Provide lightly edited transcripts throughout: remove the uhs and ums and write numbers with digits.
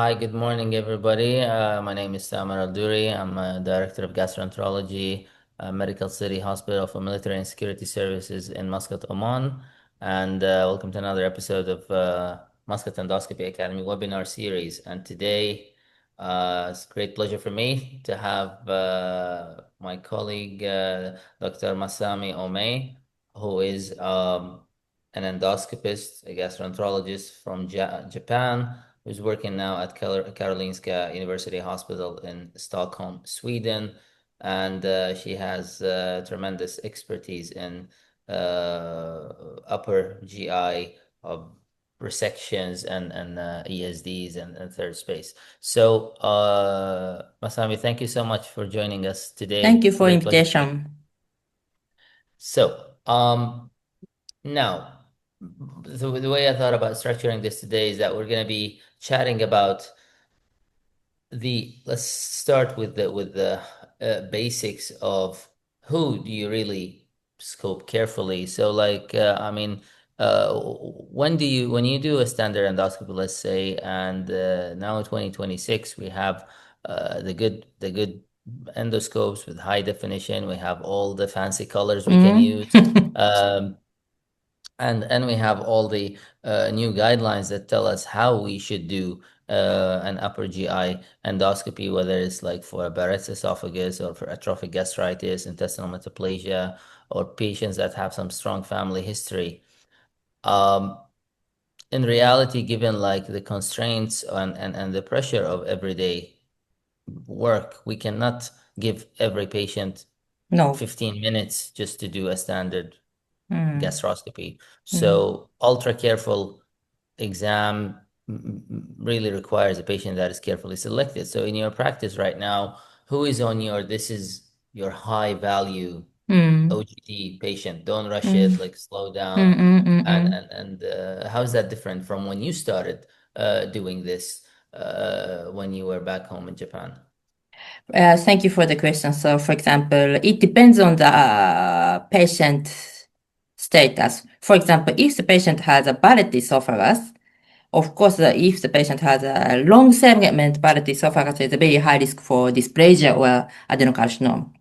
Hi, good morning, everybody. My name is Samar Al-Duri. I'm a Director of Gastroenterology, Medical City Hospital for Military and Security Services in Muscat, Oman. And welcome to another episode of Muscat Endoscopy Academy Webinar Series. And today, it's a great pleasure for me to have my colleague, Dr. Masami Omae, who is an endoscopist, a gastroenterologist from Japan, who's working now at Karolinska University Hospital in Stockholm, Sweden. And she has tremendous expertise in upper GI resections and ESDs and third space. So, Masami, thank you so much for joining us Thank today. you It's a for great pleasure for me. invitation. So, now, the way I thought about structuring this today is that we're going to be chatting about let's start with the basics of who do you really scope carefully. So like I mean when you do a standard endoscopy, let's say, and now in 2026 we have the good endoscopes with high definition. We have all the fancy colors we can Mm. use. um, and we have all the new guidelines that tell us how we should do an upper GI endoscopy, whether it's like for a Barrett's esophagus or for atrophic gastritis, intestinal metaplasia, or patients that have some strong family history. Um, in reality, given like the constraints and the pressure of everyday work, we cannot give every patient No. 15 minutes just to do a standard Mm. gastroscopy. Mm. So ultra careful exam really requires a patient that is carefully selected. So in your practice right now, who is on this is your high value Mm. OGT patient? Don't rush it, Mm. like slow Mm. down. Mm. Mm. And Mm. and and how is that different from when you started doing this when you were back home in Japan? Thank you for the question. So, for example, it depends on the patient status. For example, if the patient has a Barrett esophagus, of course, if the patient has a long segment Barrett esophagus, is a very high risk for dysplasia or adenocarcinoma.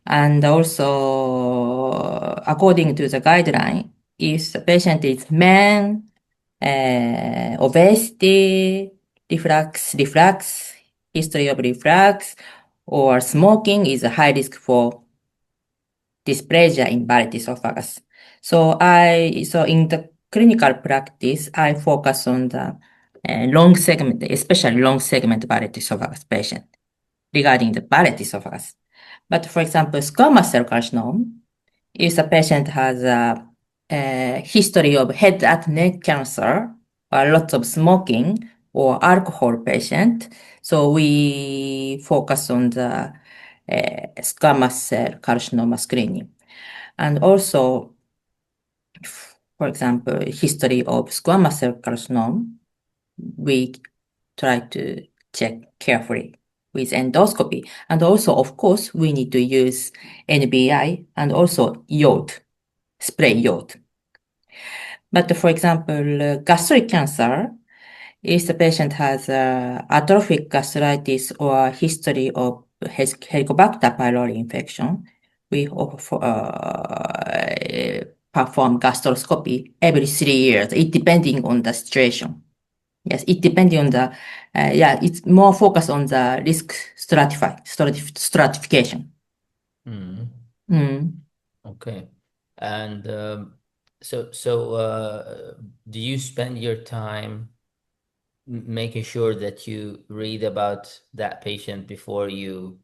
And also, according to the guideline, if the patient is man, obesity, reflux, history of reflux, or smoking is a high risk for dysplasia in Barrett esophagus. So in the clinical practice, I focus on the long segment, especially long segment Barrett esophagus patient regarding the Barrett esophagus. But for example, squamous cell carcinoma, if the patient has a history of head and neck cancer or lots of smoking or alcohol patient, so we focus on the squamous cell carcinoma screening. And also, for example, history of squamous cell carcinoma, we try to check carefully with endoscopy. And also, of course, we need to use NBI and also iode, spray iode. But for example, gastric cancer, if the patient has atrophic gastritis or history of Helicobacter pylori infection, we perform gastroscopy every 3 years. It depending on the situation. Yes, it depending on the, yeah, it's more focused on the risk stratification. Mm. Mm. Okay. And so do you spend your time making sure that you read about that patient before you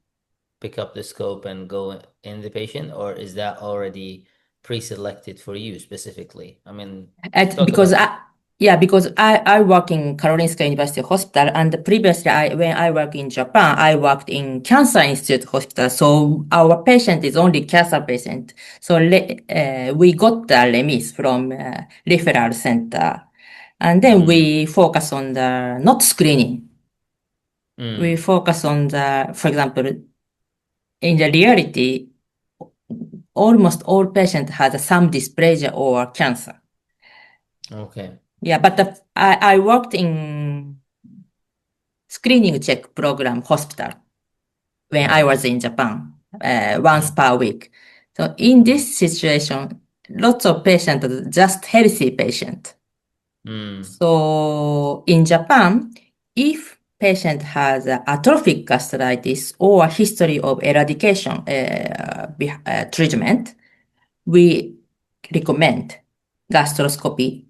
pick up the scope and go in the patient, or is that already pre-selected for you specifically? I mean, talk Because about that. because I work in Karolinska University Hospital, and previously when I work in Japan, I worked in Cancer Institute Hospital. So our patient is only cancer patient. So we got the remis from referral center, and then Mm, we focus on the not screening. We mm, focus on the, for example, in the reality, almost all patients has some dysplasia or cancer. okay. Yeah, but I worked in screening check program hospital when I was in Japan, once per week. So in this situation, lots of patients are just healthy patient. So in Japan, if patient has atrophic gastritis or history of eradication treatment, we recommend gastroscopy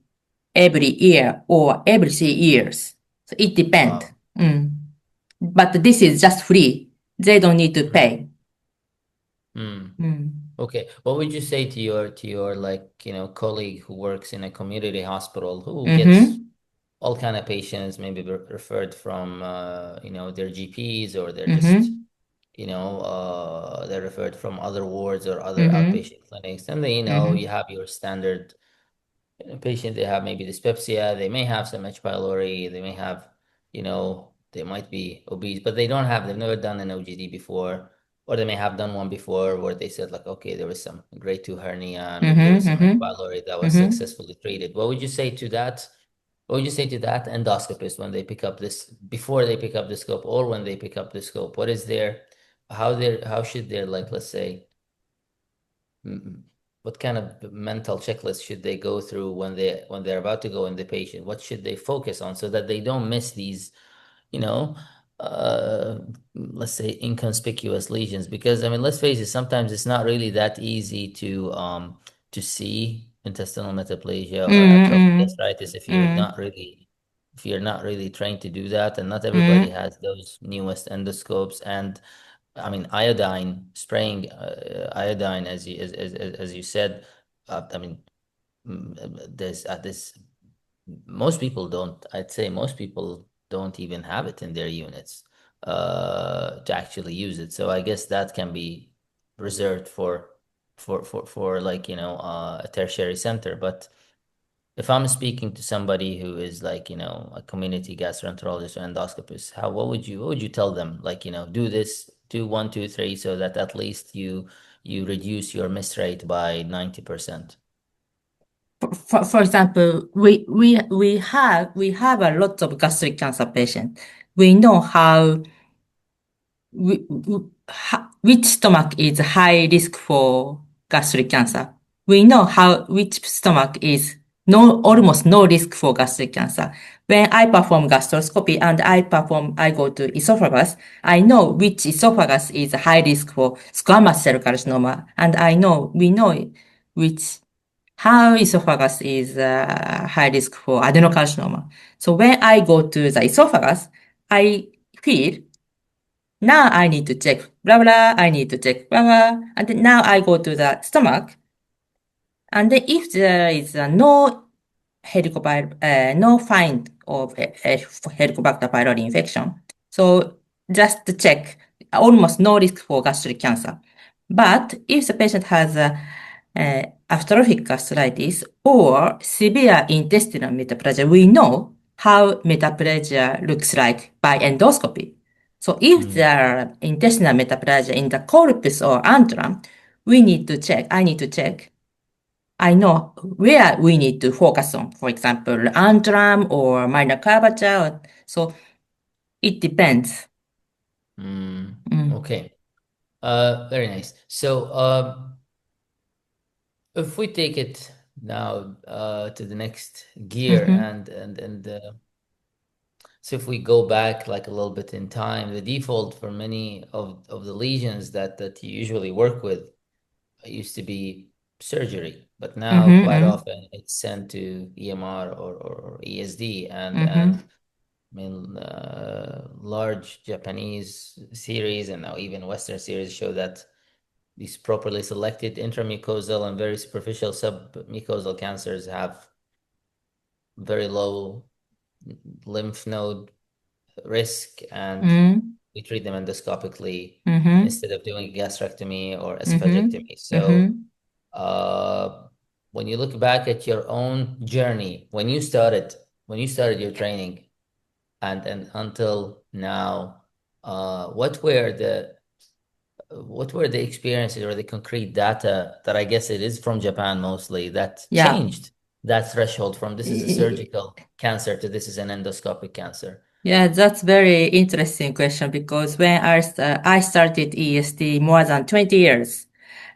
every year or every 3 years. So it depends. Wow. But this is just free. They don't need to pay. Okay. What would you say to your like, colleague who works in a community hospital who gets all kind of patients, maybe referred from their GPs, or they're just they're referred from other wards or other outpatient clinics, and then you have your standard patient. They have maybe dyspepsia, they may have some H. pylori, they may have, they might be obese, but they've never done an OGD before, or they may have done one before where they said like, okay, there was some grade 2 hernia, and maybe there was some H. pylori that was successfully treated. What would you say to that? What would you say to that endoscopist when they pick up this, before they pick up the scope or when they pick up the scope? What is how should their, like, let's say, what kind of mental checklist should they go through when they're about to go in the patient? What should they focus on so that they don't miss these, you know, let's say inconspicuous lesions? Because I mean, let's face it, sometimes it's not really that easy to see intestinal metaplasia or atrophic gastritis if you're not really trained to do that, and not everybody has those newest endoscopes. And I mean, iodine spraying, iodine, as you said. I mean, there's this. Most people don't. I'd say most people don't even have it in their units to actually use it. So I guess that can be reserved for like a tertiary center. But if I'm speaking to somebody who is like, a community gastroenterologist or endoscopist, what would you tell them? Like, do this, do one, two, three, so that at least you reduce your miss rate by 90%. For example, we have a lot of gastric cancer patients. We know which stomach is high risk for gastric cancer. We know which stomach is almost no risk for gastric cancer. When I perform gastroscopy and I go to esophagus, I know which esophagus is high risk for squamous cell carcinoma, and we know how esophagus is high risk for adenocarcinoma. So when I go to the esophagus, I feel now I need to check blah blah, I need to check blah blah, and then now I go to the stomach, and then if there is no find of a Helicobacter pylori infection, so just to check, almost no risk for gastric cancer. But if the patient has atrophic gastritis or severe intestinal metaplasia, we know how metaplasia looks like by endoscopy. So if there are intestinal metaplasia in the corpus or antrum, I need to check. I know where we need to focus on, for example, antrum or minor curvature. So it depends. Okay. Very nice. So, if we take it now to the next gear, and so if we go back like a little bit in time, the default for many of the lesions that you usually work with used to be surgery, but now quite often it's sent to EMR or ESD, and I mean, large Japanese series and now even Western series show that these properly selected intramucosal and very superficial submucosal cancers have very low lymph node risk, and we treat them endoscopically instead of doing gastrectomy or esophagectomy. So, when you look back at your own journey, when you started your training, and until now, what were the experiences or the concrete data that, I guess it is from Japan mostly, that Yeah. changed that threshold from this is a surgical cancer to this is an endoscopic cancer? Yeah, that's very interesting question because when I started EST more than 20 years,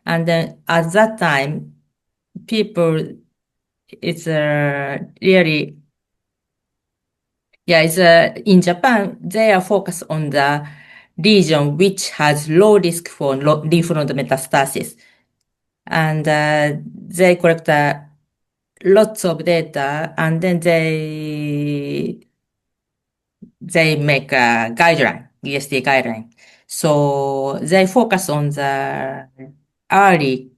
and then at that time, people, it's really, yeah, it's in Japan, they are focused on the region which has low risk for lymph node metastasis. And they collect lots of data, and then they make a guideline, ESD guideline. So they focus on the early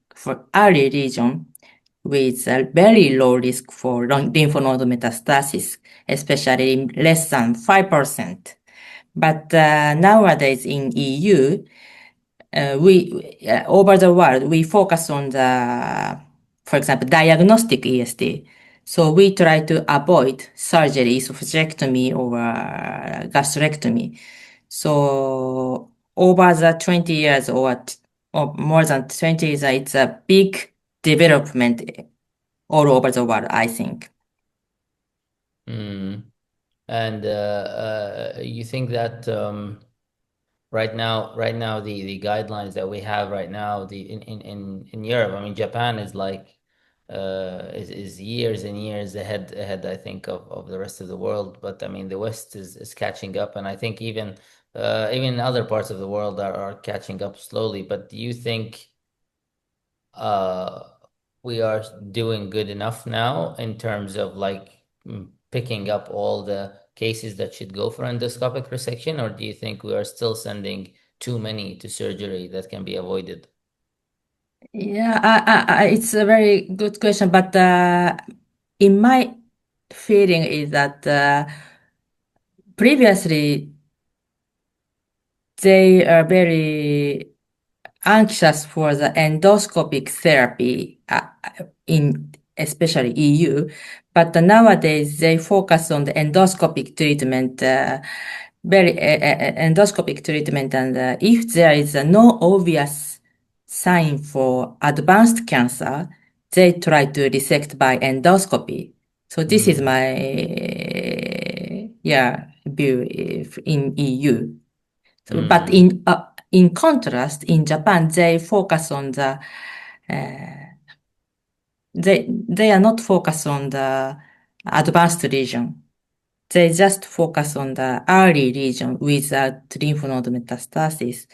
region with a very low risk for lymph node metastasis, especially less than 5%. But nowadays in EU, over the world, we focus on for example, diagnostic ESD. So we try to avoid surgery, esophagectomy or gastrectomy. So over the 20 years or more than 20 years, it's a big development all over the world, I think. Mm. And you think that right now the guidelines that we have right now in Europe, I mean Japan is like is years and years ahead I think of the rest of the world, but I mean the West is catching up, and I think even other parts of the world are catching up slowly. But do you think uh we are doing good enough now in terms of like picking up all the cases that should go for endoscopic resection, or do you think we are still sending too many to surgery that can be avoided? Yeah, it's a very good question, but in my feeling is that previously they are very anxious for the endoscopic therapy in especially EU, but nowadays they focus on the endoscopic treatment, endoscopic treatment, and if there is no obvious sign for advanced cancer, they try to resect by endoscopy. So this is Mm, my view in EU. So, but mm, in contrast, in Japan, they focus on they are not focused on the advanced region. They just focus on the early region without lymph node metastasis.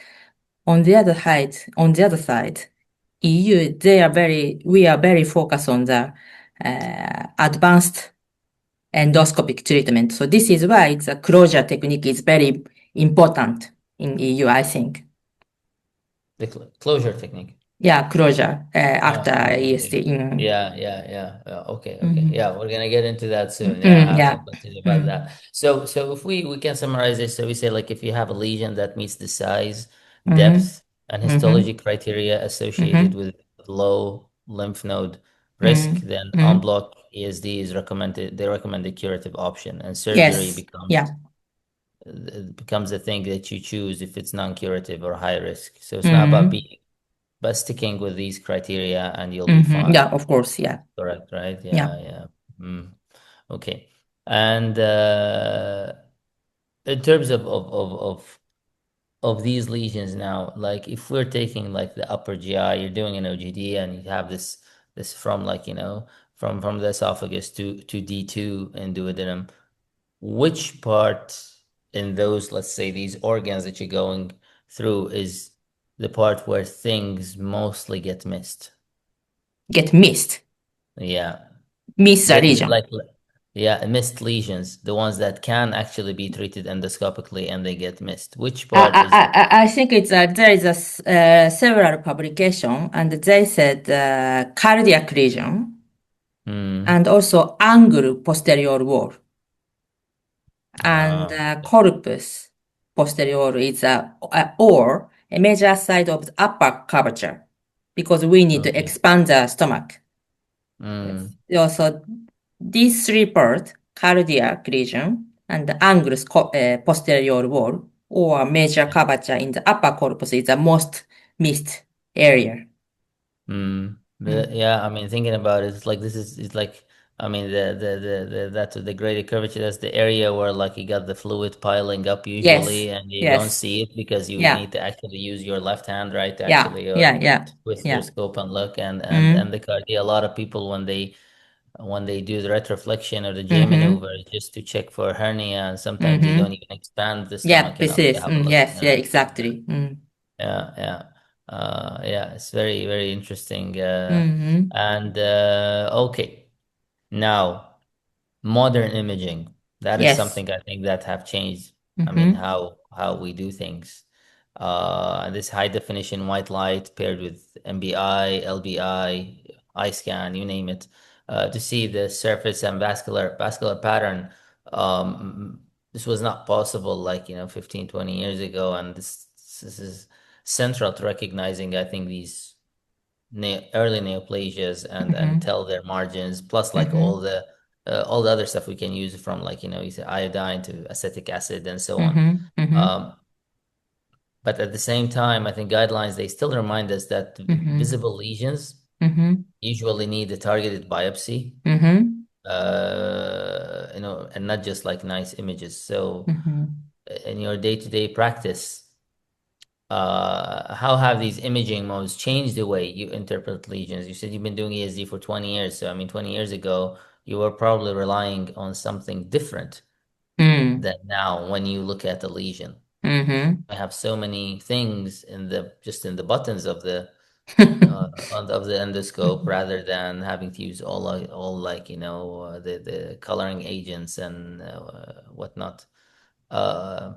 On the other side, EU, we are very focused on the advanced endoscopic treatment. So this is why the closure technique is very important in EU, I think. the closure technique. Yeah, closure after Okay. EST. Okay, okay. Mhm. Yeah, we're gonna get into that soon. Yeah, I Mm, have some yeah. questions about Mm, that. So if we can summarize this, so we say like if you have a lesion that meets the size, mhm, depth, and histology mhm, criteria associated mhm, with low lymph node risk, mhm, then en mhm. bloc ESD is recommended. They recommend a curative option, and surgery Yes. becomes Yeah. it becomes the thing that you choose if it's non-curative or high risk. So it's not about Mhm, being, but sticking with these criteria and you'll be mhm. fine. Yeah, of course. Yeah. Correct, right? Yeah. Yeah, yeah. Mm. Okay. And in terms of these lesions now, like if we're taking like the upper GI, you're doing an OGD and you have this from like, from the esophagus to D2 in duodenum, which part in those, let's say these organs that you're going through is the part where things mostly get missed? Get missed. Yeah. Miss the Get region. yeah, missed lesions, the ones that can actually be treated endoscopically and they get missed. Which I, part is the I think there is several publication and they said cardiac region hmm and also angle posterior wall. And okay. corpus posterior is or a major side of the upper curvature because we need to Okay. expand the stomach. Yes. Mm, Also, these three parts, cardiac region and the angle posterior wall or major curvature in the upper corpus is the most missed area. mm. Mm. Yeah, I mean thinking about it, it's like I mean, the greater curvature, that's the area where like you got the fluid piling up Yes, usually, and you don't yes, see it because you would yeah, need to actually use your left hand, right, to yeah, actually yeah, yeah, twist your yeah. scope and look. And Mm, the cardia, a lot of people when they do the retroflexion or the J mm-hmm, maneuver just to check for hernia, and sometimes they don't mm-hmm. even expand the Yeah, stomach this enough to is, have a look. yes, yeah, exactly. Yeah, yeah. Yeah, it's very, very interesting. Mm-hmm. And okay, now modern imaging. That is Yes. something I think that have changed. I mean, Mm-hmm. how we do things. This high definition white light paired with MBI, LBI, eye scan, you name it, to see the surface and vascular pattern. This was not possible like, 15, 20 years ago, and this is central to recognizing, I think, these early neoplasias and Mm-hmm. tell their margins, plus like Mm-hmm. all the other stuff we can use from, like, you say iodine to acetic acid and so on. Mm-hmm. Mm-hmm. Um, but at the same time, I think guidelines, they still remind us that Mm-hmm. visible lesions Mm-hmm. usually need a targeted biopsy, Mm-hmm. and not just like nice images. So Mm-hmm. in your day-to-day practice, how have these imaging modes changed the way you interpret lesions? You said you've been doing ESD for 20 years. So, I mean, 20 years ago, you were probably relying on something different Mm. than now when you look at a lesion. Mm-hmm. I have so many things just in the buttons of the endoscope, rather than having to use all like, the coloring agents and whatnot. Uh,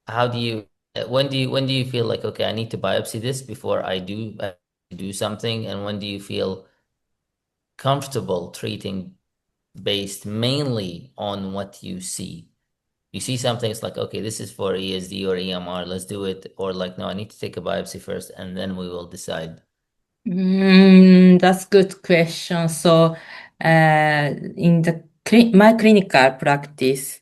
how do you when do you feel like, okay, I need to biopsy this before I do something, and when do you feel comfortable treating based mainly on what you see something, it's like, okay, this is for ESD or EMR, let's do it, or like, no, I need to take a biopsy first and then we will decide. That's good question. So, in my clinical practice,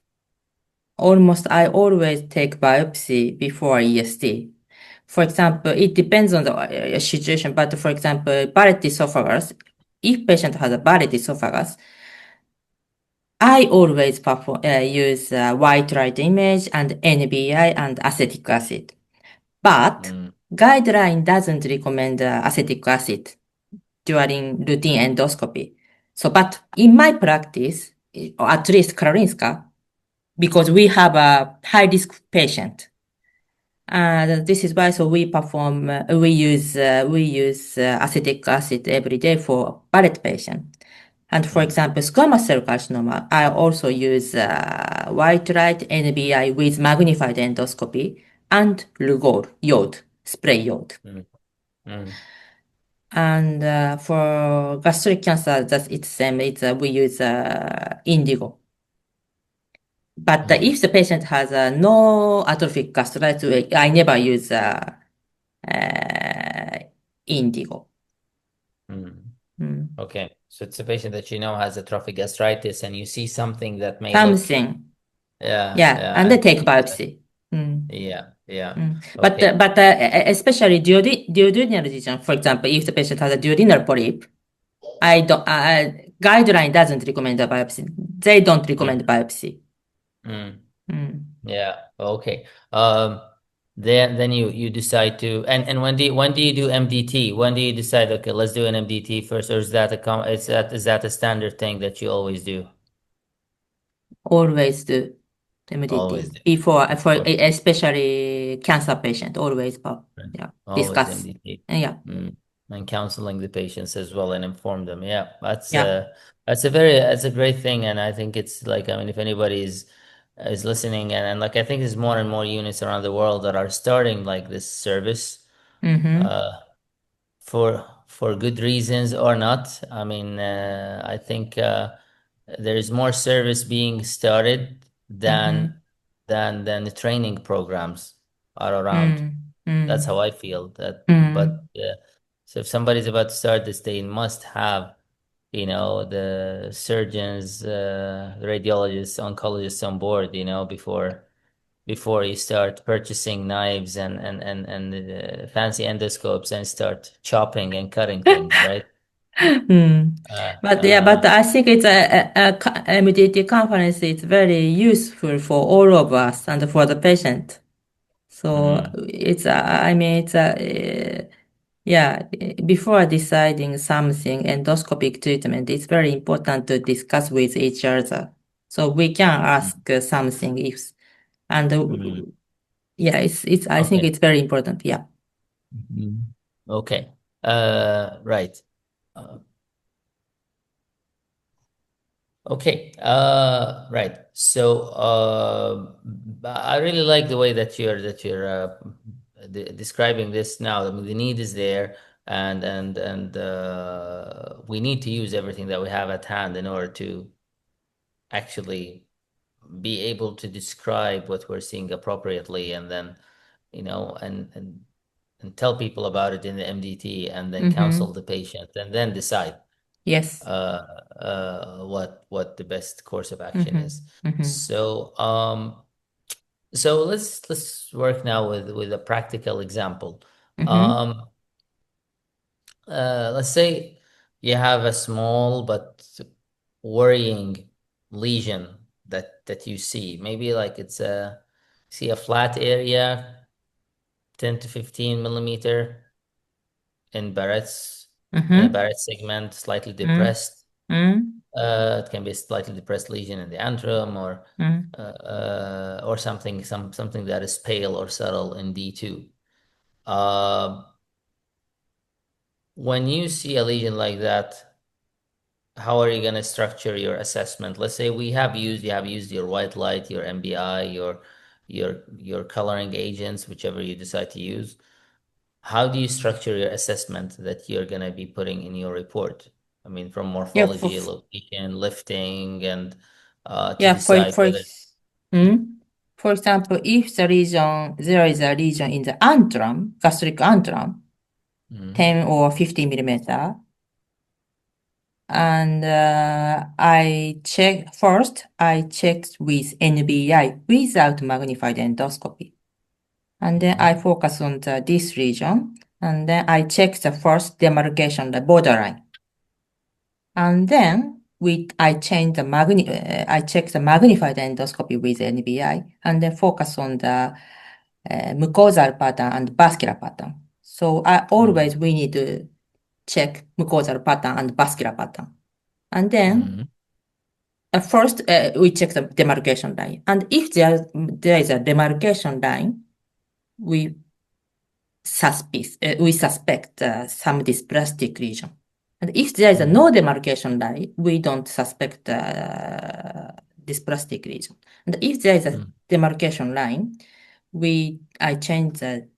almost I always take biopsy before ESD. For example, it depends on the situation, but for example, Barrett esophagus, if patient has a Barrett esophagus, I always use white light image and NBI and acetic acid. But Mm, guideline doesn't recommend acetic acid during routine endoscopy. So, but in my practice, or at least Karolinska, because we have a high risk patient, and this is why, so we use acetic acid every day for Barrett patient. And for mm, example, squamous cell carcinoma, I also use white light NBI with magnified endoscopy and Lugol, spray iode. mm, mm, And for gastric cancer, that's it's same. We use indigo. But mm, if the patient has no atrophic gastritis, I never use indigo. mm. Mm. Okay, so it's a patient that has atrophic gastritis, and you see something that may look, Something, yeah, yeah, yeah, and and they take biopsy. Mm. yeah, yeah. But Okay. especially duodenal lesion, for example, if the patient has a duodenal polyp, I don't guideline doesn't recommend a biopsy. They don't recommend Mm, biopsy. mm. Mm. Yeah. Okay. Then you decide to, and when do you do MDT? When do you decide, okay, let's do an MDT first, or is that is that a standard thing that you always do? Always do Always MDT do. before for Okay. especially cancer patient. Always, Right. yeah, Always discuss. MDT. Yeah, Mm. And counseling the patients as well and inform them. Yeah, that's yeah. a great thing, and I think it's like, I mean, if anybody is listening, and like, I think there's more and more units around the world that are starting like this service. Mm-hmm. Uh, for good reasons or not. I mean, I think there is more service being started than Mm-hmm. than the training programs are around. Mm. That's Mm. how I feel. But Mm. so if somebody's about to start this, they must have, the surgeons, the radiologists, oncologists on board, before you start purchasing knives and fancy endoscopes and start chopping and cutting things, right? But yeah, but I think it's MDT conference is very useful for all of us and for the patient. So it's, I mean, it's yeah, before deciding something, endoscopic treatment, it's very important to discuss with each other. So we can ask something if, and yeah, I think Okay. it's very important. Yeah. Okay. Right. Uh, okay. Right. So, I really like the way that you're describing this now. I mean, the need is there, and we need to use everything that we have at hand in order to actually be able to describe what we're seeing appropriately, and then, and tell people about it in the MDT, and then counsel the patient, and then decide Yes. what the best course of action is. Mm-hmm. So let's work now with a practical example. Mm-hmm. Um, let's say you have a small but worrying lesion that you see. Maybe like it's a see a flat area, 10 to 15 millimeter in Barrett's in a Mm-hmm. Barrett segment, slightly Mm-hmm. depressed. Mm-hmm. It can be a slightly depressed lesion in the antrum, or something that is pale or subtle in D2. Uh, when you see a lesion like that, how are you going to structure your assessment? Let's say you have used your white light, your MBI, your coloring agents, whichever you decide to use. How do you structure your assessment that you're going to be putting in your report? I mean, from Yeah. morphology, location, lifting, and to Yeah. decide whether. For example, if there is a lesion in the antrum, gastric antrum, Mhm, 10 or 50 millimeter, and I checked with NBI without magnified endoscopy. And then I mhm, focus on this region, and then I check the first demarcation, the borderline. And then I check the magnified endoscopy with NBI, and then focus on the mucosal pattern and vascular pattern. So we need to check mucosal pattern and vascular pattern. And then mhm, first we check the demarcation line. And if there is a demarcation line, we suspect some dysplastic lesion. And if there is a mhm, no demarcation line, we don't suspect dysplastic lesion. And if there is a mhm, demarcation line, I change the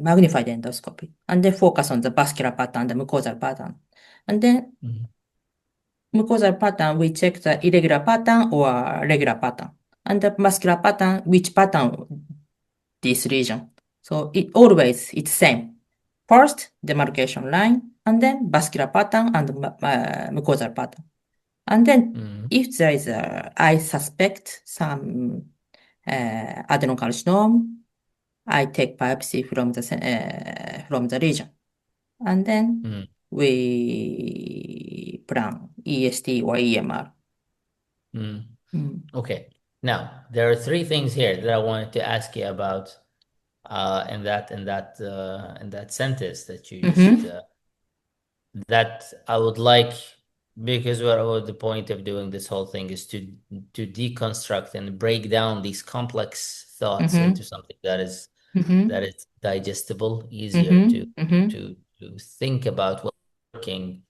magnified endoscopy and then focus on the vascular pattern, the mucosal pattern. And then mhm, mucosal pattern, we check the irregular pattern or regular pattern. And the vascular pattern, which pattern this region. So it's same. First, demarcation line, and then vascular pattern and mucosal pattern. And then mhm, if there is I suspect some adenocarcinoma, I take biopsy from the region. And then mhm, we plan EST or EMR. mhm. Mm. Okay. Now, there are three things here that I wanted to ask you about in that sentence that you just Mm-hmm. that I would like, because the point of doing this whole thing is to deconstruct and break down these complex thoughts Mm-hmm. into something that Mm-hmm. is digestible, easier Mm-hmm. Mm-hmm. to think about what's working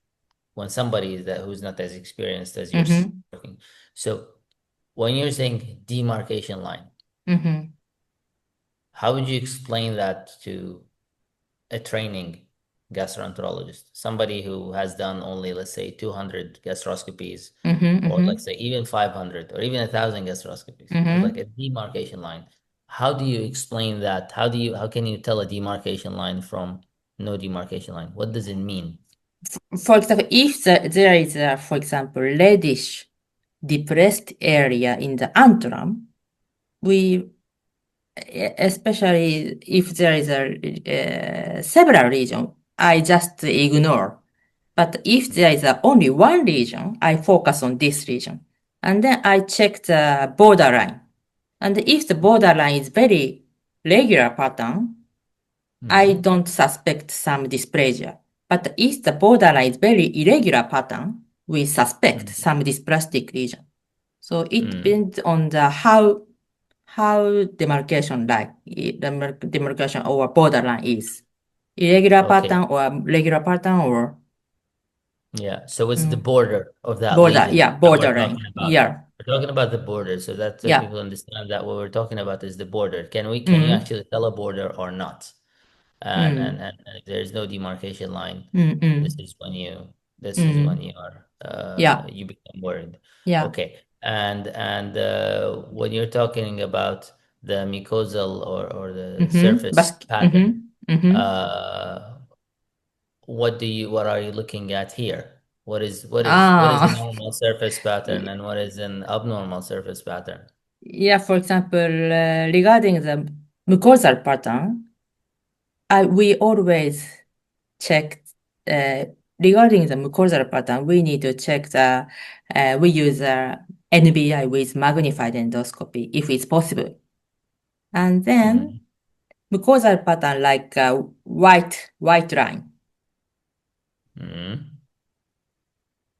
when somebody who's not as experienced as you're Mm-hmm. working. So when you're saying demarcation line, Mm-hmm. how would you explain that to a training gastroenterologist, somebody who has done only, let's say, 200 gastroscopies, Mm-hmm. or Mm-hmm. let's say even 500 or even 1,000 gastroscopies, with like Mm-hmm. a demarcation line? How do you explain that? How can you tell a demarcation line from no demarcation line? What does it mean? For example, if there is a, for example, reddish depressed area in the antrum, we, especially if there is a several region, I just ignore. But if there is only one lesion, I focus on this lesion. And then I check the borderline. And if the borderline is very regular pattern, I don't suspect some dysplasia. But if the borderline is very irregular pattern, we suspect some dysplastic lesion. So it depends on the how demarcation or borderline is. Irregular pattern or regular pattern or Yeah, so it's the border of that border, lesion yeah, that we're talking borderline. about. Yeah. We're talking about the border, so that Yeah. people understand that what we're talking about is the border. Can you actually tell a border or not? And there's no demarcation line. This is when you are Yeah. you become worried. Yeah. Okay. And when you're talking about the mucosal or the surface pattern, uh what are you looking at here? What is a Ah, normal surface pattern and what is an abnormal surface pattern? yeah, for example, regarding the mucosal pattern, we always check, uh, regarding the mucosal pattern, we need to check we use NBI with magnified endoscopy if it's possible. And then mucosal pattern like white line, Mm.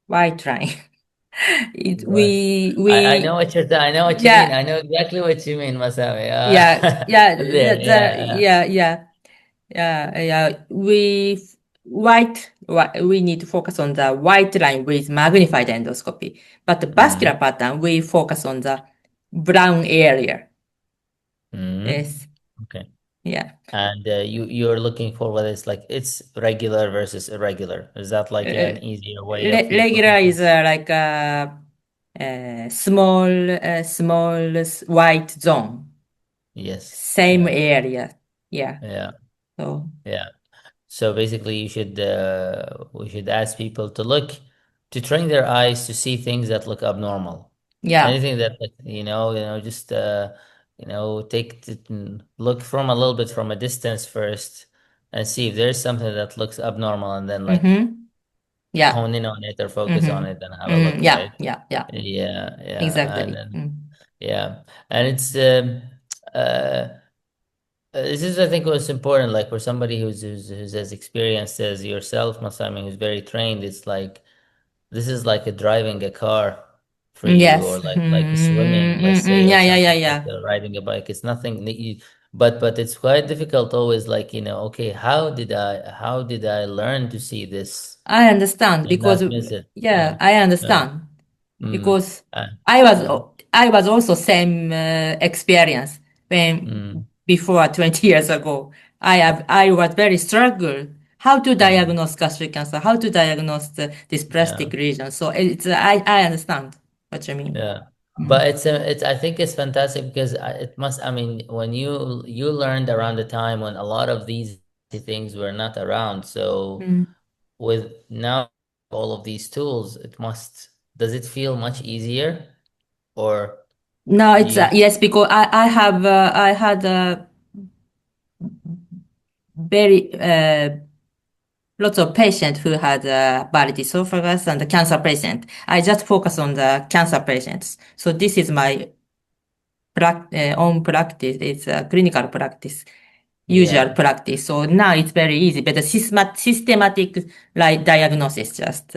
white line. Right. I know what I know what you mean. Yeah, I know exactly what you mean, Masami. yeah, yeah, There, yeah, yeah. yeah, yeah. Yeah, we need to focus on the white line with magnified endoscopy. But the vascular Mm. pattern, we focus on the brown area. Mm. Yes. Okay. Yeah. And you're looking for whether it's regular versus irregular. Is that like Uh, an easier way of you Regular looking for? is like small white zone, Yes. same Yeah. area. Yeah. Yeah. So, Yeah. So basically, we should ask people to train their eyes to see things that look abnormal. yeah. Anything that like, just look from a little bit from a distance first and see if there's something that looks abnormal, and then like Mm-hmm. Yeah. hone in on it or focus on Mm-hmm. it and have a look, Yeah. right? Yeah. Yeah. Yeah, yeah, and Exactly. then yeah, and it's uh this is, I think, what's important. Like for somebody who's as experienced as yourself, Masami, who's very trained, it's like this is like a driving a car for you, or Yes. like a swimming, let's say, or Yeah, yeah, yeah, something like yeah. riding a bike. It's nothing that you, but it's quite difficult always. Like okay, how did I learn to see this I understand and because not miss it? yeah, Yeah, I yeah, understand mm, because uh, I was uh, I was also same experience when mm, before 20 years ago. I was very struggle how to mm, diagnose gastric cancer, how to diagnose this yeah. plastic region. So I understand what you mean. Yeah, but it's I think it's fantastic because it must. I mean, when you learned around the time when a lot of these things were not around, so Mm. with now all of these tools, it must. Does it feel much easier, or No, do it's you? yes because I had very lots of patients who had Barrett esophagus and the cancer patient. I just focus on the cancer patients. So this is my own practice. It's a clinical practice, usual Yeah, practice. So now it's very easy, but the systematic like diagnosis just,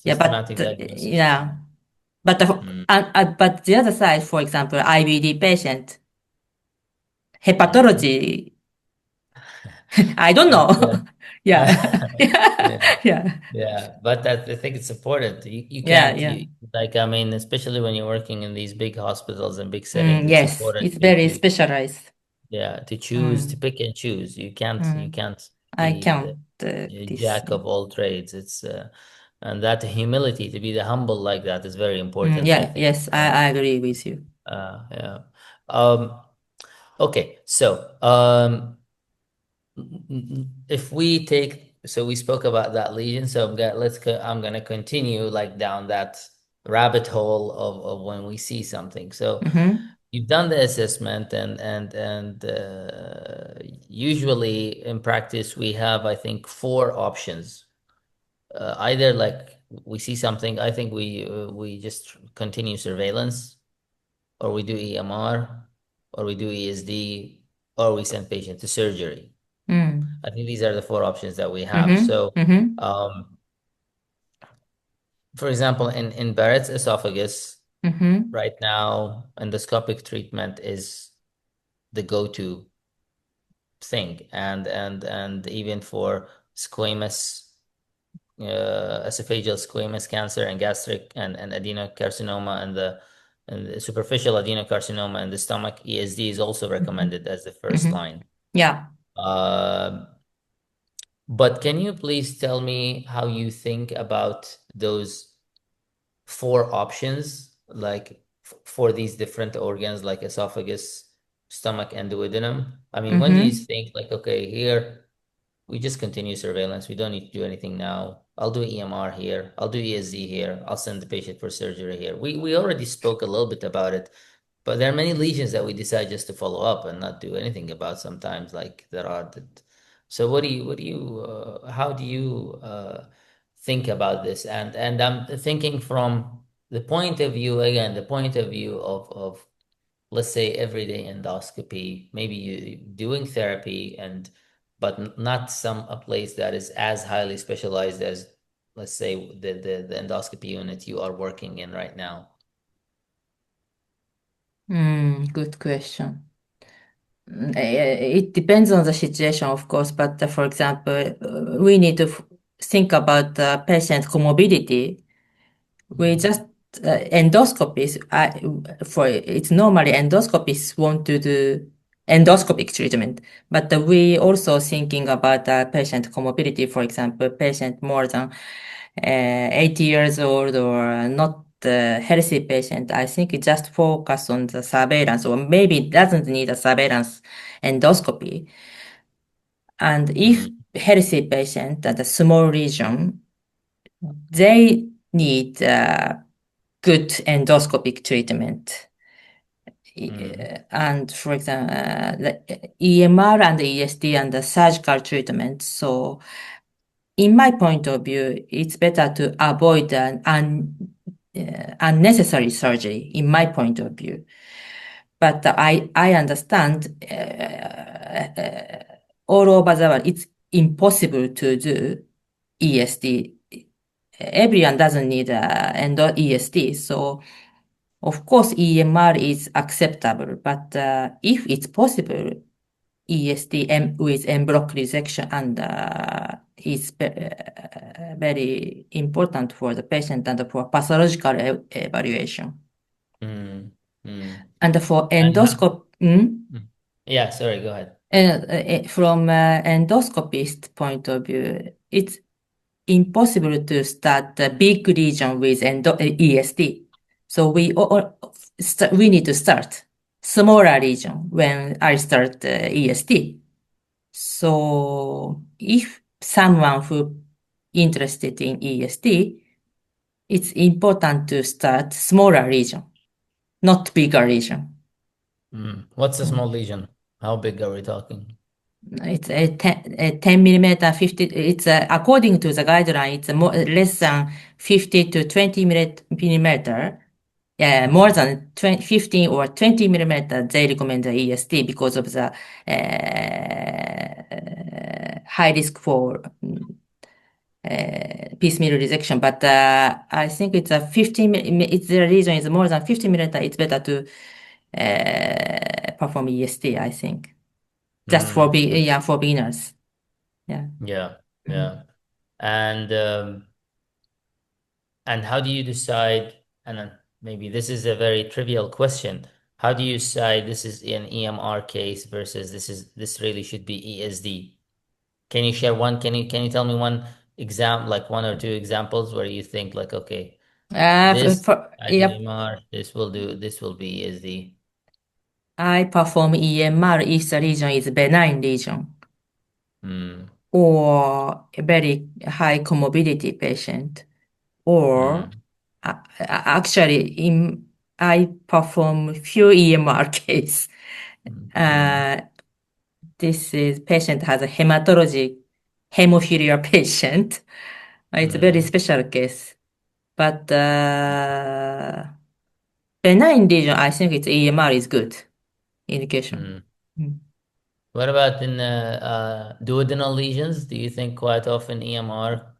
yeah, but systematic diagnosis. yeah, but Mm, but the other side, for example, IBD patient, mm. hepatology, I don't It's know. Yeah. yeah. Yeah. Yeah, but I think it's important. You Yeah. can't Yeah. like I mean, especially when you're working in these big hospitals and big settings, it's Yes, important it's very specialized. yeah, to Mm, pick and choose. You can't I be count a this. jack of all trades. It's and that humility, to be the humble like that, is very important, I Yeah, think. yes, I agree with you. Yeah. Um, okay, so if we take, so we spoke about that lesion, so I'm gonna continue like down that rabbit hole of when we see something. So Mm-hmm. you've done the assessment, and usually in practice we have, I think, four options either like we see something, I think we just continue surveillance, or we do EMR, or we do ESD, or we send patient to surgery. I think these are the four options that we have. So, for example, in Barrett's esophagus, right now, endoscopic treatment is the go-to thing, and even for squamous, esophageal squamous cancer and gastric and adenocarcinoma and the superficial adenocarcinoma in the stomach, ESD is also recommended as the first line. Yeah. But can you please tell me how you think about those four options, like for these different organs, like esophagus, stomach, and duodenum? I mean, when do you think, like, okay, here we just continue surveillance. We don't need to do anything now. I'll do EMR here. I'll do ESD here. I'll send the patient for surgery here. We already spoke a little bit about it, but there are many lesions that we decide just to follow up and not do anything about sometimes, like there are that. So how do you think about this? And I'm thinking from the point of view, again, the point of view of let's say everyday endoscopy, maybe you doing therapy but not a place that is as highly specialized as, let's say, the endoscopy unit you are working in right now. Good question. It depends on the situation, of course, but for example, we need to think about the patient comorbidity. We just endoscopists, it's normally endoscopists want to do endoscopic treatment, but we also thinking about the patient comorbidity, for example, patient more than 80 years old or not healthy patient. I think it just focus on the surveillance, or maybe it doesn't need a surveillance endoscopy. And if healthy patient at a small region, they need good endoscopic treatment. And for example, the EMR and ESD and the surgical treatment. So in my point of view, it's better to avoid unnecessary surgery, in my point of view. But I understand all over the world, it's impossible to do ESD. Everyone doesn't need ESD. So, of course, EMR is acceptable. But if it's possible, ESD with en bloc resection and is very important for the patient and for pathological evaluation. And for endoscopy, Yeah, sorry, go ahead. From endoscopist point of view, it's impossible to start a big region with ESD. So we need to start smaller region when I start ESD. So if someone who interested in ESD, it's important to start smaller region, not bigger region. What's a small lesion? How big are we talking? It's a 10 millimeter, 50. It's according to the guideline, it's less than 50 to 20 millimeter. More than 15 or 20 millimeter, they recommend the ESD because of the high risk for piecemeal resection. But I think it's a 15. It's the reason is more than 50 millimeter. It's better to perform ESD, I think. Just for beginners. Yeah. Yeah. And how do you decide? And maybe this is a very trivial question. How do you decide this is an EMR case versus this really should be ESD? Can you share one? Can you tell me one example, like one or two examples where you think like, okay, this I do EMR, this will be ESD. I perform EMR if the lesion is benign lesion or a very high comorbidity patient, or actually I perform few EMR case. This is patient has a hematology hemophilia patient, It's a very special case. But benign lesion, I think it's EMR is good indication. Mm. Mm. What about in duodenal lesions? Do you think quite often EMR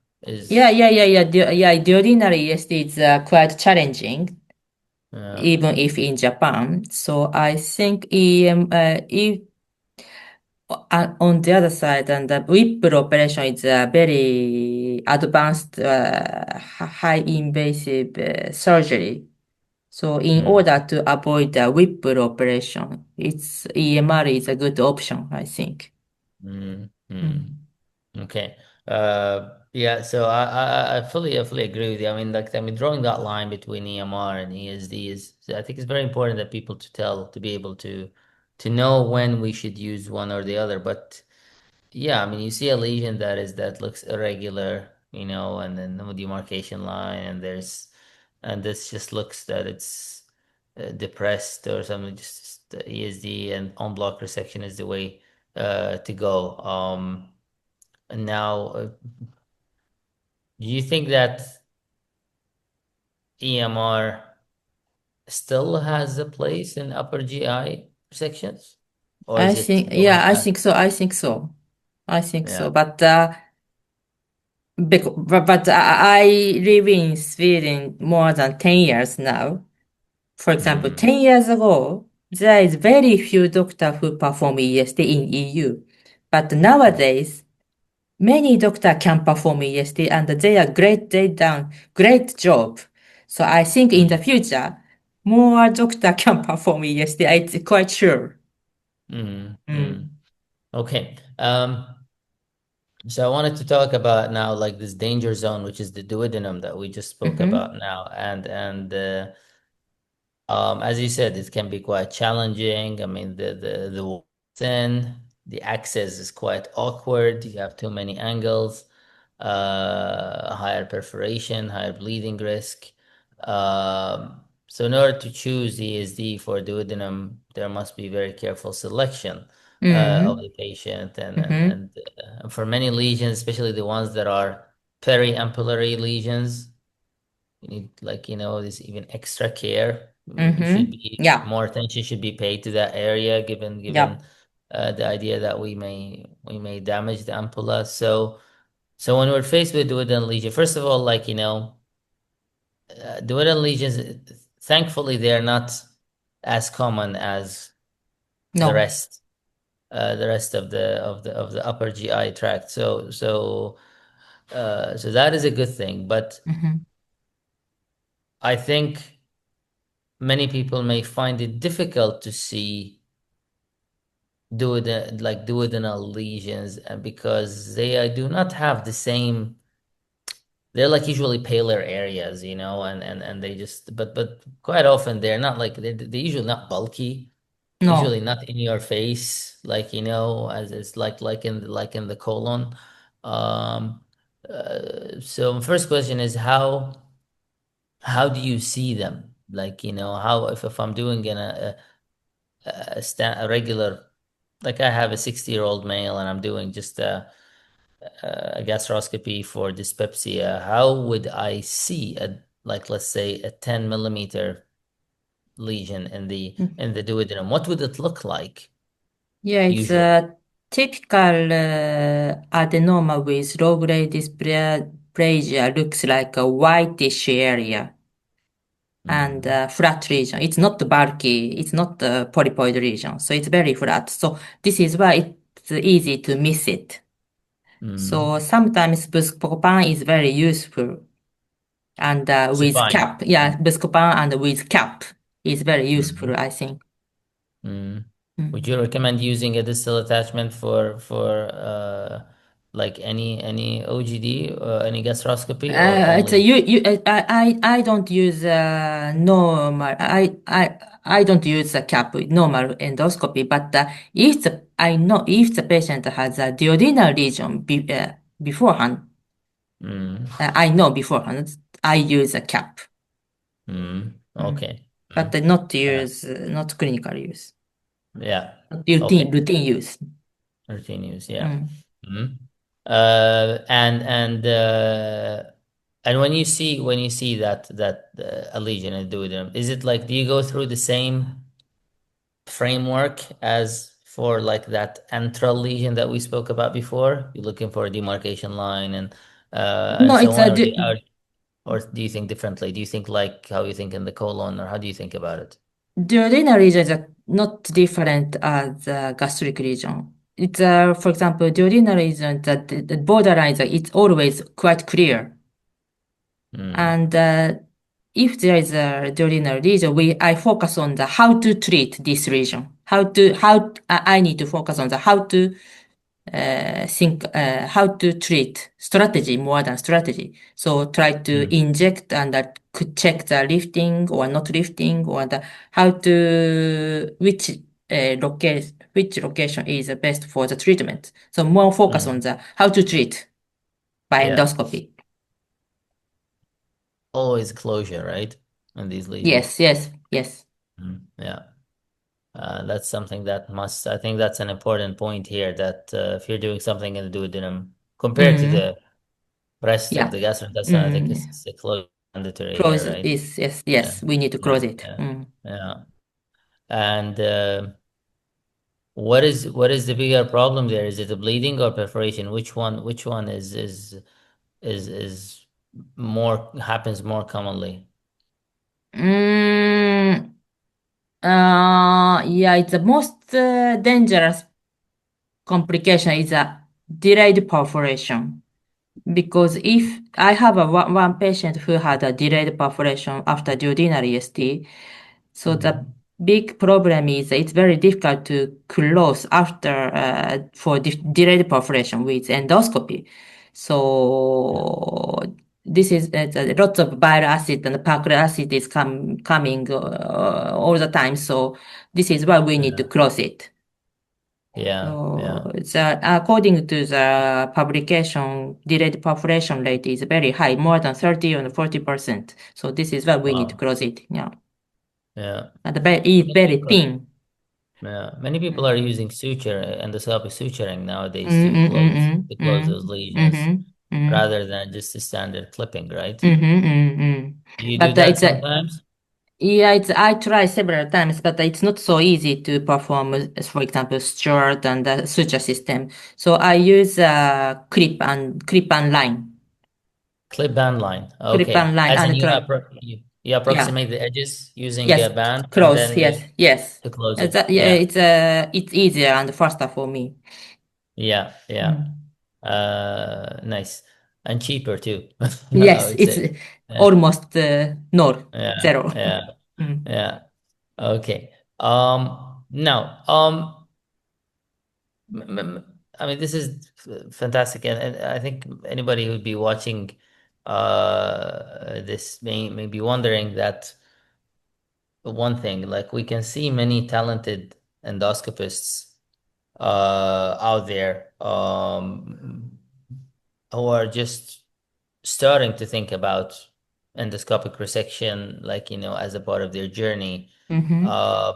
Yeah, is? yeah, yeah, yeah. Duodenal ESD is quite challenging, Yeah. even if in Japan. So I think if on the other side, and the Whipple operation is a very advanced, high invasive surgery. So in Mm, order to avoid the Whipple operation, it's EMR is a good option, I think. mm, mm. Mm. Okay. Yeah, so I fully agree with you. I mean, like, I mean, drawing that line between EMR and ESD is, I think it's very important that people to be able to know when we should use one or the other. But yeah, I mean, you see a lesion that looks irregular, and then no demarcation line, and this just looks that it's depressed or something. Just ESD and en bloc resection is the way to go. And now, do you think that EMR still has a place in upper GI sections, or I is it think, going yeah, I past? think so. I think so. I think so. Yeah. But I live in Sweden more than 10 years now. For example, Mm, 10 years ago, there is very few doctors who perform ESD in EU. But mm, nowadays, many doctors can perform ESD and they are great, they done great job. So I think in the mm, future, more doctors can perform ESD. It's quite sure. mm, mm. Mm. Okay. So I wanted to talk about now, like, this danger zone, which is the duodenum that we just spoke Mm-hmm. about now, and as you said, it can be quite challenging. I mean, the wall is thin, the access is quite awkward. You have too many angles, higher perforation, higher bleeding risk. So in order to choose ESD for duodenum, there must be very careful selection of Mm-hmm. the patient, Mm-hmm. and for many lesions, especially the ones that are periampullary lesions. You need, like, this even extra care. Should Mm-hmm. be Yeah. more attention should be paid to that area, given Yeah. the idea that we may damage the ampulla. So when we're faced with duodenal lesion, first of all, like, duodenal lesions, thankfully, they're not as common as the No. rest, the rest of the upper GI tract. So that is a good thing. But Mm-hmm. I think many people may find it difficult to see duodenal lesions, and because they do not have the same, they're like usually paler areas, and they just, but quite often they're not, like, they're usually not bulky, usually No. not in your face, like, as it's like in the colon. um so first question is, how do you see them, like, how, if I'm doing a regular, like, I have a 60-year-old male and I'm doing just a gastroscopy for dyspepsia, how would I see like, let's say, a 10 millimeter lesion in the Mm. in the duodenum? What would it look like Yeah, it's usually? a typical adenoma with low-grade dysplasia looks like a whitish area and Mm, flat region. It's not bulky. It's not a polypoid region. So it's very flat. So this is why it's easy to miss it. So mm. sometimes Buscopan is very useful and with Supine. cap. Yeah, Buscopan and with cap is very useful, Mm, I think. mm. Would Mm. you recommend using a distal attachment for like any OGD, any gastroscopy, or It's a only? I don't use normal I don't use a cap with normal endoscopy, but if the I know if the patient has a duodenal lesion beforehand, Mm, I know beforehand I use a cap, mm. okay. But Mm, not yeah. use not clinical use, Yeah. routine Okay. routine use. Routine use. Yeah. Mm. Mm. And when you see that a lesion in duodenum, is it like, do you go through the same framework as for like that antral lesion that we spoke about before? You're looking for a demarcation line and No, so it's on, a or do you think differently? Do you think like how you think in the colon, or how do you think about it? duodenal region is not different as a gastric region. It's for example, duodenal region, the borderline, it's always quite clear. Mm, And if there is a duodenal region, I focus on the how to treat this region. I need to focus on the how to think how to treat strategy more than strategy. So try to mm, inject and could check the lifting or not lifting or the how to which location is the best for the treatment. So more focus on mm. the how to treat by Yeah, endoscopy. always closure, right? In these lesions. Yes, yes, yes. Yeah. That's something that must, I think that's an important point here, that if you're doing something in the duodenum compared to Mm, the rest of yeah. the gastrointestinal, I think Mm. it's a close mandatory here, Close right? is yes, Yeah, yes. We need to close yeah, it. yeah, Mm. yeah. And what is the bigger problem there? Is it a bleeding or perforation? Which one is more happens more commonly? Mm, yeah, it's the most dangerous complication is a delayed perforation. Because if I have one patient who had a delayed perforation after duodenal EST, so the Mhm. big problem is it's very difficult to close after for delayed perforation with endoscopy. Yeah, So this is lots of bile acid and pancreatic acid is coming all the time. So this is why we need to yeah, close it. yeah, yeah. So according to the publication, delayed perforation rate is very high, more than 30 or 40%. So this is why we need to Wow. close it. Yeah. Yeah. And it's Many very people. thin. Yeah, many people are Mm. using endoscopic suturing nowadays Mm, mm, to mm, close mm, those lesions mm, mm, rather than just a standard clipping, right? mm, mm. Do you do But that sometimes? yeah, I try several times, but it's not so easy to perform, for example, stirred and the suture system. So I use clip and line, Clip band line. clip and Okay. line As in and try. you Yeah. approximate the edges using Yes, a band and close. then you Yes, yes. to close it. Yeah, Yeah. it's easier and faster for me. Yeah. Yeah. Mm. Nice. And cheaper too, I Yes, would it's say. Yeah. almost no Yeah. zero. Yeah. Mm. Yeah. Okay. Now, I mean, this is fantastic, and I think anybody who'd be watching this may be wondering that one thing, like we can see many talented endoscopists out there who are just starting to think about endoscopic resection, like, as a part of their journey. Mm-hmm. Uh,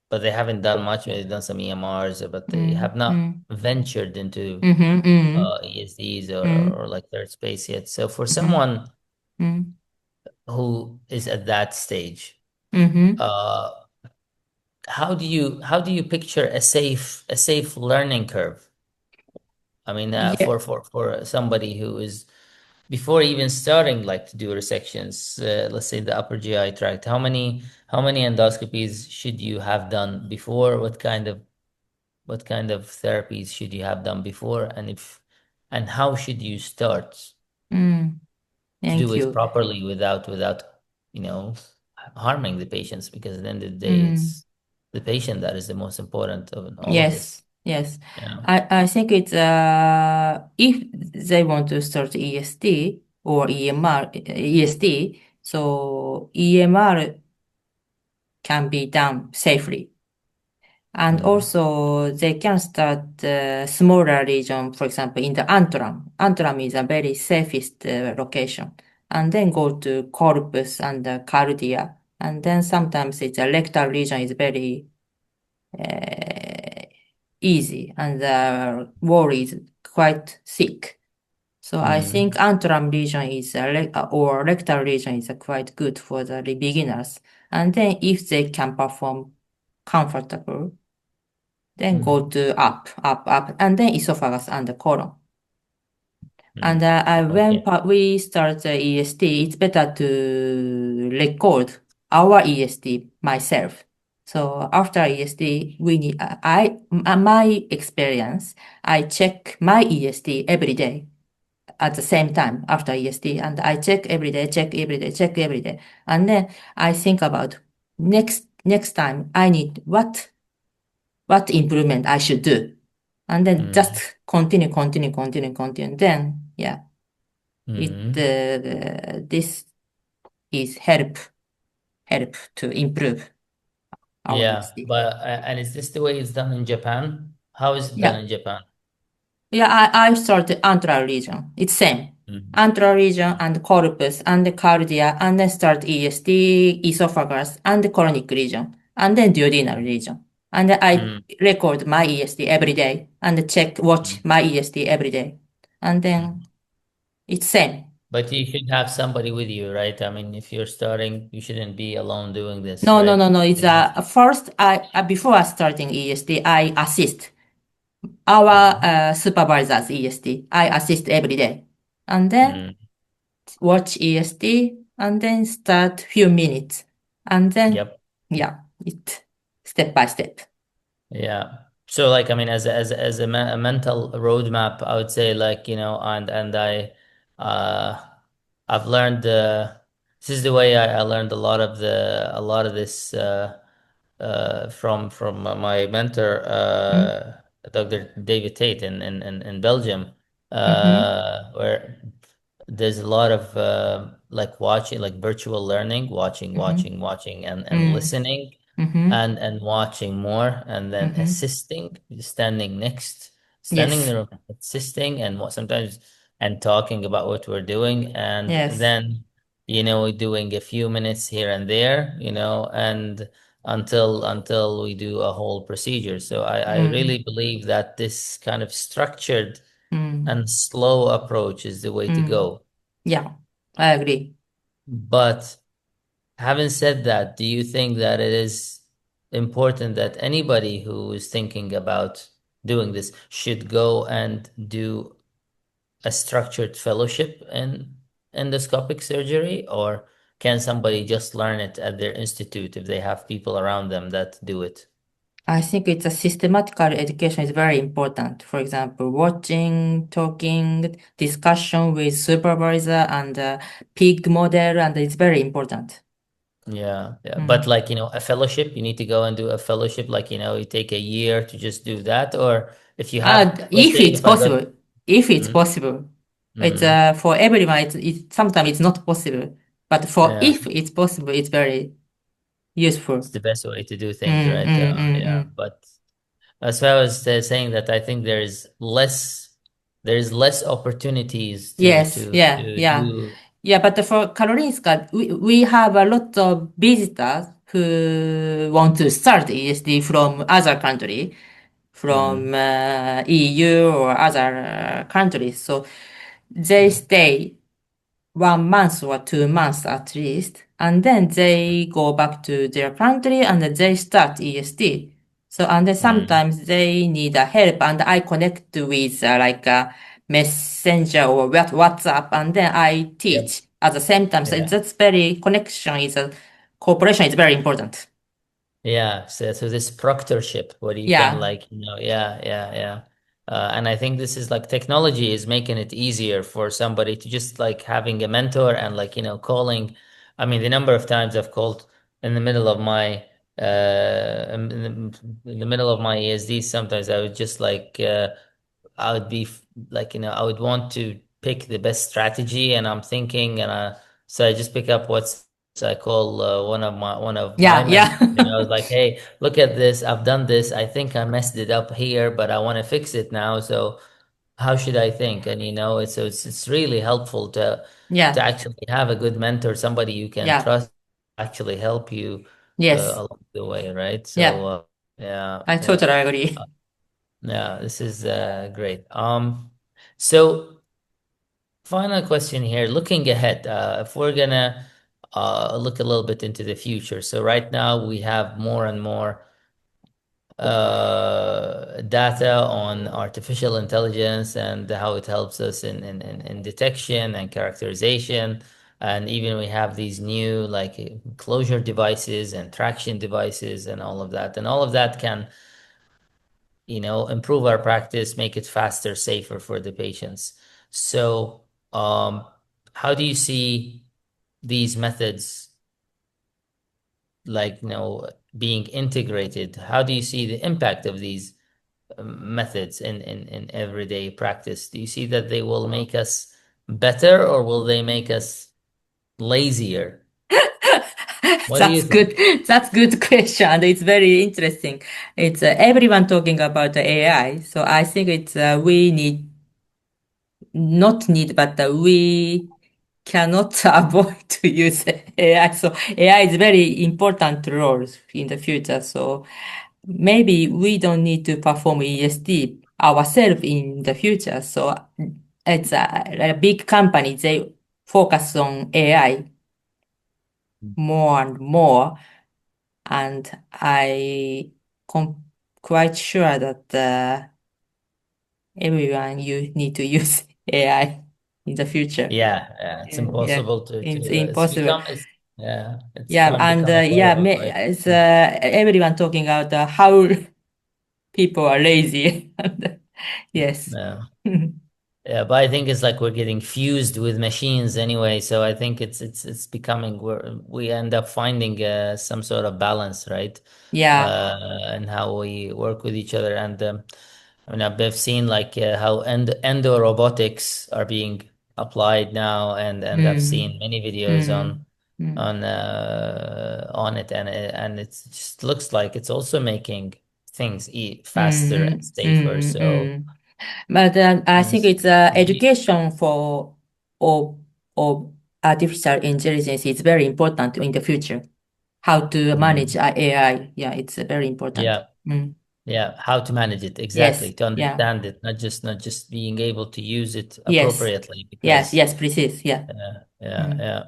but they haven't done much. They've done some EMRs, but they have not Mm-hmm. ventured into Mm-hmm. ESDs Mm-hmm. or like third space yet. So for Mm-hmm. someone who is at that stage, Mm-hmm. uh, how do you picture a safe learning curve? I mean, Yeah. for somebody who is before even starting like to do resections, let's say the upper GI tract, how many endoscopies should you have done before? What kind of therapies should you have done before, and how should you start Mm. to do Thank it you. properly without you know harming the patients, because at the end of the day Mm. it's the patient that is the most important of all of this. Yes, yes. Yeah. I think it's if they want to start EST or EST, so EMR can be done safely. And Mm. also they can start smaller region, for example, in the antrum. Antrum is a very safest location. And then go to corpus and the cardia. And then sometimes it's a rectal region is very uh, easy and the wall is quite thick. So I think Mm. antrum region is or rectal region is quite good for the beginners. And then if they can perform comfortable, then go Mm. to up, and then esophagus and the colon. And Mm. when Okay. we start the EST, it's better to record our EST myself. So after EST, we need, my experience, I check my EST every day at the same time after EST, and I check every day, check every day, check every day. And then I think about next time I need what improvement I should do. And then Mm. just continue. Then, yeah, Mm. this is help to improve our Yeah, ESD. but and is this the way it's done in Japan? How is it done Yeah, in Japan? yeah. I started antral region. It's same. Mm. Antral region and corpus and the cardia and then start ESD, esophagus and the colonic region and then duodenal region. And I Mm. record my ESD every day and watch Mm. my ESD every day. And Mm. then it's same. But you should have somebody with you, right? I mean, if you're starting, you shouldn't be alone doing this, No, no, right? no, no. It's You have. first before starting ESD, I assist our Mm. supervisors ESD. I assist every day, and then Mm. watch ESD, and then start few minutes, and then Yep. yeah, it step by step. Yeah. So like I mean a mental roadmap, I would say like, and uh I've learned this is the way I learned a lot of this from my mentor Mm-hmm. Dr. David Tate in Belgium, Mm-hmm. where there's a lot of like watching, like virtual learning, watching and listening Mm-hmm. and watching more, and then Mm-hmm. assisting, standing Yes. there, assisting, and sometimes and talking about what we're doing, and Yes. then doing a few minutes here and there, and until we do a whole procedure. So I Mm. really believe that this kind of structured Mm. and slow approach is the way to Mm. go. Yeah, I agree. But having said that, do you think that it is important that anybody who is thinking about doing this should go and do a structured fellowship in endoscopic surgery, or can somebody just learn it at their institute if they have people around them that do it? I think it's a systematical education is very important. For example, watching, talking, discussion with supervisor and pig model, and it's very important. Yeah, yeah. But Mm. like, a fellowship, you need to go and do a fellowship, like, you take a year to just do that. Or if you have, let's If say it's if I got, possible, if it's mm, possible, it's mm, for everyone. Sometimes it's not possible, but for yeah, if it's possible, it's very it's useful. the best way to do things, Mm, right? mm, mm, Yeah. mm. But that's why I was saying that I think there's less opportunities to, Yes, to, yeah, to yeah. do. Yeah, but for Karolinska, we have a lot of visitors who want to start ESD from other country, Mm, from EU or other countries. So they mm, stay 1 month or 2 months at least, and then they go back to their country and they start ESD. So, and then mm. sometimes they need a help, and I connect with like a messenger or WhatsApp, and then I Yep. teach at the same time. So Yeah. that's very connection is a cooperation is very important. Yeah, so this proctorship where you can Yeah, like, yeah. And I think this is like technology is making it easier for somebody to just like having a mentor and like, calling. I mean, the number of times I've called in the middle of my in the middle of my ESD, sometimes I would just like I would be like, I would want to pick the best strategy, and I'm thinking, so I just pick up what's I call one of my yeah, mentors. yeah, I was like, "Hey, look at this! I've done this. I think I messed it up here, but I want to fix it now. So how should I think?" And it's really helpful to yeah, actually have a good mentor, somebody you can yeah. trust, actually help you Yes, along the way, right? So yeah. yeah, I yeah. totally agree. Yeah, this is great. So, final question here. Looking ahead, if we're gonna look a little bit into the future. So right now we have more and more data on artificial intelligence and how it helps us in detection and characterization. And even we have these new like closure devices and traction devices and all of that. And all of that can, improve our practice, make it faster, safer for the patients. So, how do you see these methods like, being integrated? How do you see the impact of these methods in everyday practice? Do you see that they will make us better or will they make us lazier? What do you That's good. think? That's good question. And it's very interesting. It's everyone talking about the AI. So I think it's we need not need, but we cannot avoid to use AI. So AI is very important role in the future. So maybe we don't need to perform ESD ourselves in the future. So it's a big company. They focus on AI more and more. And quite sure that everyone you need to use AI in the future. Yeah, it's Yeah, impossible it's it's impossible. become, yeah, it's Yeah, gonna and become a part yeah, of our life. it's everyone talking about how people are lazy. Yes. Yeah. Yeah, but I think it's like we're getting fused with machines anyway. So I think it's becoming we end up finding some sort of balance, right? Yeah. And how we work with each other. And I mean, I've seen like how endo robotics are being applied now, and I've seen Mm. many videos Mm. Mm. on it, and it just looks like it's also making things faster and Mm. safer. Mm. So Mm. But I think yes. it's education for of of artificial intelligence is very important in the future. How to manage Mhm. AI? Yeah, it's very important. Yeah, Mm. yeah. How to manage it Yes. exactly, to Yeah. understand it, not just being able to use it Yes. appropriately. Yes. Because Yes. Precise. Yeah. yeah, Mm. yeah.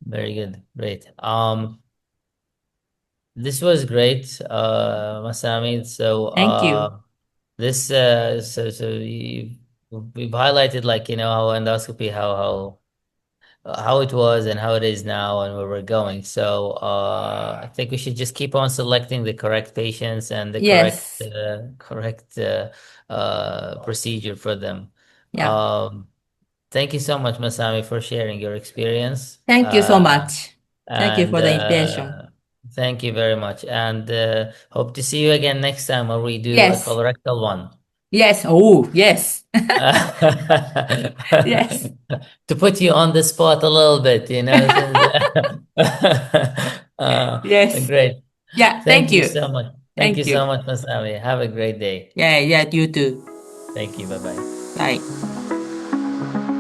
Very good, great. This was great, Masami. So Thank you. this so we've highlighted like how endoscopy, how it was and how it is now and where we're going. So I think we should just keep on selecting the correct patients and the correct Yes. procedure for them. Yeah. Um, Thank you so much, Masami, for sharing your experience. Thank you so much. Thank you And for the invitation. thank you very much. And hope to see you again next time when we do a Yes. colorectal one. Yes. Oh, yes. Yes. To put you on the spot a little bit, since Yes. great. Yeah. Thank Thank you you. so much. Thank you Thank so you. much, Masami. Have a great day. Yeah. Yeah. You too. Thank you. Bye bye. Bye.